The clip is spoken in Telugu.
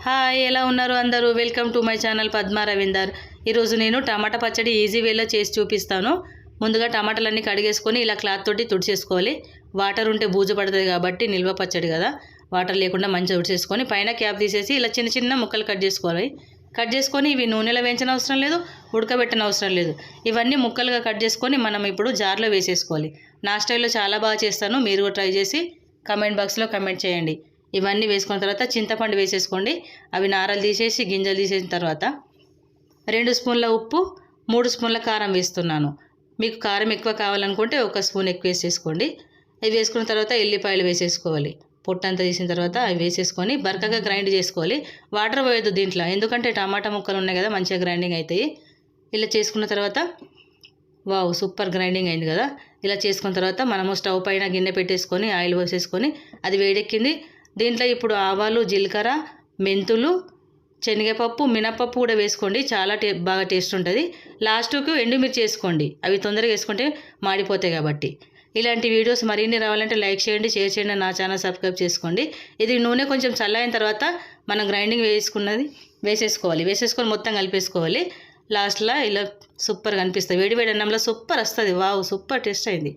హాయ్, ఎలా ఉన్నారు అందరూ? Welcome to my channel Padma Ravinder. ఈరోజు నేను టమాటా పచ్చడి ఈజీ వేలో చేసి చూపిస్తాను. ముందుగా టమాటాలన్నీ కడిగేసుకొని ఇలా క్లాత్ తోటి తుడిచేసుకోవాలి. వాటర్ ఉంటే బూజు పడుతుంది కాబట్టి నిల్వ పచ్చడి కదా, వాటర్ లేకుండా మంచిగా తుడిచేసుకొని పైన క్యాప్ తీసేసి ఇలా చిన్న చిన్న ముక్కలు కట్ చేసుకోవాలి. కట్ చేసుకొని ఇవి నూనెలో వేయించిన అవసరం లేదు, ఉడకబెట్టిన అవసరం లేదు. ఇవన్నీ ముక్కలుగా కట్ చేసుకొని మనం ఇప్పుడు జార్లో వేసేసుకోవాలి. నా స్టైల్లో చాలా బాగా చేస్తాను, మీరు కూడా ట్రై చేసి కమెంట్ బాక్స్లో కమెంట్ చేయండి. ఇవన్నీ వేసుకున్న తర్వాత చింతపండు వేసేసుకోండి. అవి నారలు తీసేసి గింజలు తీసేసిన తర్వాత 2 స్పూన్ల ఉప్పు, 3 స్పూన్ల కారం వేస్తున్నాను. మీకు కారం ఎక్కువ కావాలనుకుంటే 1 స్పూన్ ఎక్కువ వేసేసుకోండి. ఇవి వేసుకున్న తర్వాత ఎల్లిపాయలు వేసేసుకోవాలి. పొట్టంతా తీసిన తర్వాత అవి వేసేసుకొని బరకగా గ్రైండ్ చేసుకోవాలి. వాటర్ పోయొద్దు దీంట్లో, ఎందుకంటే టమాటా ముక్కలు ఉన్నాయి కదా, మంచిగా గ్రైండింగ్ అవుతాయి. ఇలా చేసుకున్న తర్వాత వావ్, సూపర్ గ్రైండింగ్ అయింది కదా. ఇలా చేసుకున్న తర్వాత మనము స్టవ్ పైన గిన్నె పెట్టేసుకొని ఆయిల్ పోసేసుకొని అది వేడెక్కింది. దీంట్లో ఇప్పుడు ఆవాలు, జీలకర్ర, మెంతులు, శనగపప్పు, మినపప్పు కూడా వేసుకోండి. చాలా బాగా టేస్ట్ ఉంటుంది. లాస్ట్కు ఎండుమిర్చి వేసుకోండి, అవి తొందరగా వేసుకుంటే మాడిపోతాయి కాబట్టి. ఇలాంటి వీడియోస్ మరిన్ని రావాలంటే లైక్ చేయండి, షేర్ చేయండి, నా ఛానల్ సబ్స్క్రైబ్ చేసుకోండి. ఇది నూనె కొంచెం చల్లైన తర్వాత మనం గ్రైండింగ్ వేసుకున్నది వేసేసుకొని మొత్తం కలిపేసుకోవాలి. లాస్ట్లో ఇలా సూపర్గా అనిపిస్తుంది. వేడి వేడి అన్నంలో సూపర్ వస్తుంది. వావ్, సూపర్ టేస్ట్ అయింది.